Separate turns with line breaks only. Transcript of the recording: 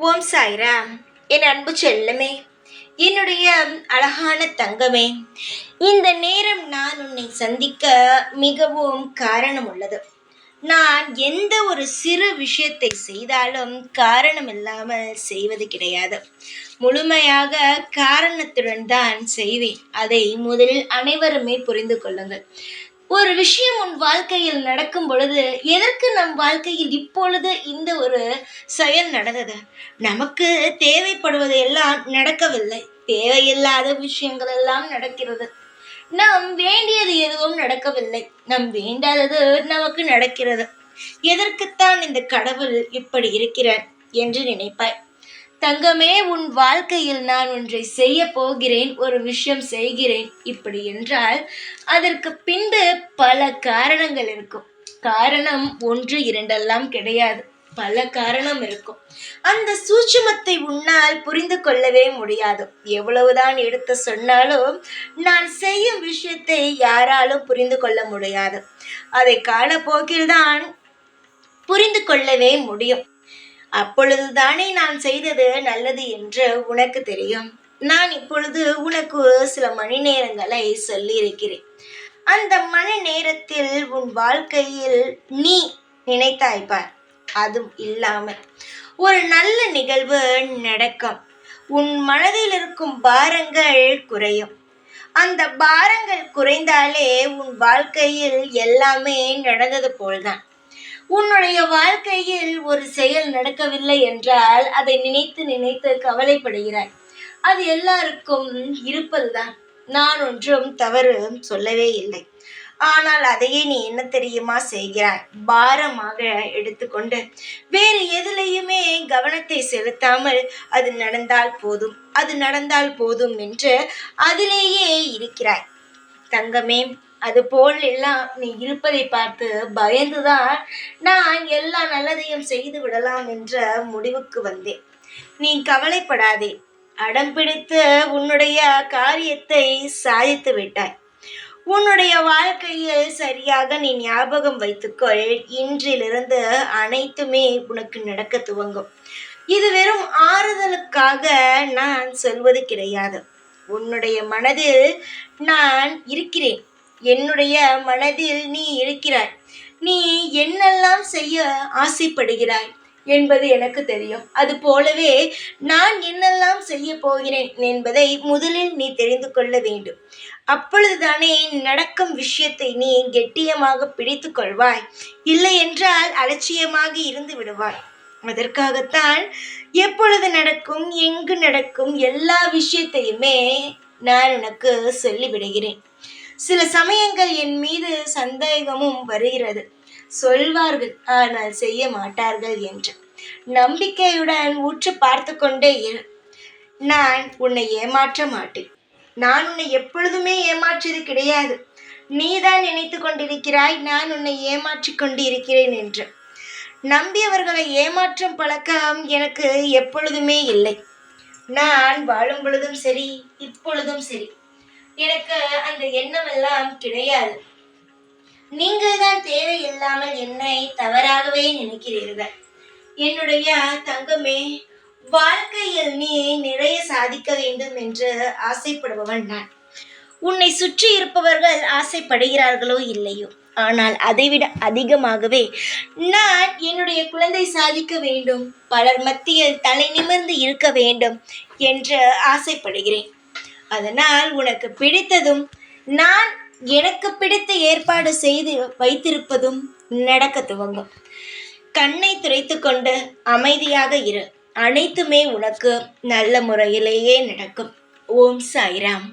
ஓம் சாய்ராம். என் அன்பு செல்லமே, என்னுடைய அழகான தங்கமே, இந்த நேரம் நான் உன்னை சந்திக்க மிகவும் காரணம் உள்ளது. நான் எந்த ஒரு சிறு விஷயத்தை செய்தாலும் காரணம் இல்லாமல் செய்வது கிடையாது. முழுமையாக காரணத்துடன் தான் செய்வேன். அதை முதலில் அனைவருமே புரிந்து கொள்ளுங்கள். ஒரு விஷயம் உன் வாழ்க்கையில் நடக்கும் பொழுது, எதற்கு நம் வாழ்க்கையில் இப்பொழுது இந்த ஒரு செயல் நடந்தது? நமக்கு தேவைப்படுவது எல்லாம் நடக்கவில்லை. தேவையில்லாத விஷயங்கள் எல்லாம் நடக்கிறது. நாம் வேண்டியது எதுவும் நடக்கவில்லை. நம் வேண்டாதது நமக்கு நடக்கிறது. எதற்குத்தான் இந்த கடவுள் இப்படி இருக்கிறார் என்று நினைப்பாய். தங்கமே, உன் வாழ்க்கையில் நான் ஒன்றை செய்ய போகிறேன், ஒரு விஷயம் செய்கிறேன் இப்படி என்றால் அதற்கு பின்பு பல காரணங்கள் இருக்கும். காரணம் ஒன்று இரண்டெல்லாம் கிடையாது, பல காரணம் இருக்கும். அந்த சூட்சுமத்தை உன்னால் புரிந்து கொள்ளவே முடியாது. எவ்வளவுதான் எடுத்து சொன்னாலும் நான் செய்யும் விஷயத்தை யாராலும் புரிந்து கொள்ள முடியாது. அதை காலப்போக்கில்தான் புரிந்து கொள்ளவே முடியும். அப்பொழுதுதானே நான் செய்தது நல்லது என்று உனக்கு தெரியும். நான் இப்பொழுது உனக்கு சில மணி நேரங்களை சொல்லியிருக்கிறேன். அந்த மணி நேரத்தில் உன் வாழ்க்கையில் நீ நினைத்தாய்ப்பார், அதுவும் இல்லாமல் ஒரு நல்ல நிகழ்வு நடக்கும். உன் மனதில் இருக்கும் பாரங்கள் குறையும். அந்த பாரங்கள் குறைந்தாலே உன் வாழ்க்கையில் எல்லாமே நடந்தது போல்தான். உன்னுடைய வாழ்க்கையில் ஒரு செயல் நடக்கவில்லை என்றால் அதை நினைத்து நினைத்து கவலைப்படுகிறாய். அது எல்லாருக்கும் இருப்பதுதான். நான் ஒன்றும் தவறு சொல்லவே இல்லை. ஆனால் அதையே நீ என்ன தெரியுமா செய்கிறாய்? பாரமாக எடுத்துக்கொண்டு வேறு எதிலையுமே கவனத்தை செலுத்தாமல் அது நடந்தால் போதும், அது நடந்தால் போதும் என்று அதிலேயே இருக்கிறாய். தங்கமே, அதுபோல் எல்லாம் நீ இருப்பதை பார்த்து பயந்துதான் நான் எல்லா நல்லதையும் செய்து விடலாம் என்ற முடிவுக்கு வந்தேன். நீ கவலைப்படாதே. அடம் பிடித்து உன்னுடைய காரியத்தை சாதித்து விட்டாய். உன்னுடைய வாழ்க்கையில் சரியாக நீ ஞாபகம் வைத்துக்கொள். இன்றிலிருந்து அனைத்துமே உனக்கு நடக்க துவங்கும். இது வெறும் ஆறுதலுக்காக நான் சொல்வது கிடையாது. உன்னுடைய மனதில் நான் இருக்கிறேன். என்னுடைய மனதில் நீ இருக்கிறாய். நீ என்னெல்லாம் செய்ய ஆசைப்படுகிறாய் என்பது எனக்கு தெரியும். அது போலவே நான் என்னெல்லாம் செய்ய போகிறேன் என்பதை முதலில் நீ தெரிந்து கொள்ள வேண்டும். அப்பொழுதுதானே நடக்கும் விஷயத்தை நீ கெட்டியமாக பிடித்து கொள்வாய். இல்லை என்றால் அலட்சியமாக இருந்து விடுவாய். அதற்காகத்தான் எப்பொழுது நடக்கும், எங்கு நடக்கும் எல்லா விஷயத்தையுமே நான் உனக்கு சொல்லிவிடுகிறேன். சில சமயங்கள் என் மீது சந்தேகமும் வருகிறது. சொல்வார்கள், ஆனால் செய்ய மாட்டார்கள் என்று. நம்பிக்கையுடன் உற்று பார்த்து கொண்டே இரு. நான் உன்னை ஏமாற்ற மாட்டேன். நான் உன்னை எப்பொழுதுமே ஏமாற்றியது கிடையாது. நீதான் நினைத்து கொண்டிருக்கிறாய் நான் உன்னை ஏமாற்றி கொண்டு இருக்கிறேன் என்று. நம்பியவர்களை ஏமாற்றும் பழக்கம் எனக்கு எப்பொழுதுமே இல்லை. நான் வாழும் பொழுதும் சரி, இப்பொழுதும் சரி, எனக்கு அந்த எண்ணம் எல்லாம் கிடையாது. நீங்கள் தான் தேவையில்லாமல் என்னை தவறாகவே நினைக்கிறீர்கள். என்னுடைய தங்கமே, வாழ்க்கையில் நீ நிறைய சாதிக்க வேண்டும் என்று ஆசைப்படுபவன் நான். உன்னை சுற்றி இருப்பவர்கள் ஆசைப்படுகிறார்களோ இல்லையோ, ஆனால் அதைவிட அதிகமாகவே நான் என்னுடைய குழந்தை சாதிக்க வேண்டும், பலர் மத்தியில் தலை நிமிர்ந்து இருக்க வேண்டும் என்று ஆசைப்படுகிறேன். அதனால் உனக்கு பிடித்ததும் நான் எனக்கு பிடித்த ஏற்பாடு செய்து வைத்திருப்பதும் நடக்க துவங்கும். கண்ணை துடைத்து கொண்டு அமைதியாக இரு. அனைத்துமே உனக்கு நல்ல முறையிலேயே நடக்கும். ஓம் சாய்ராம்.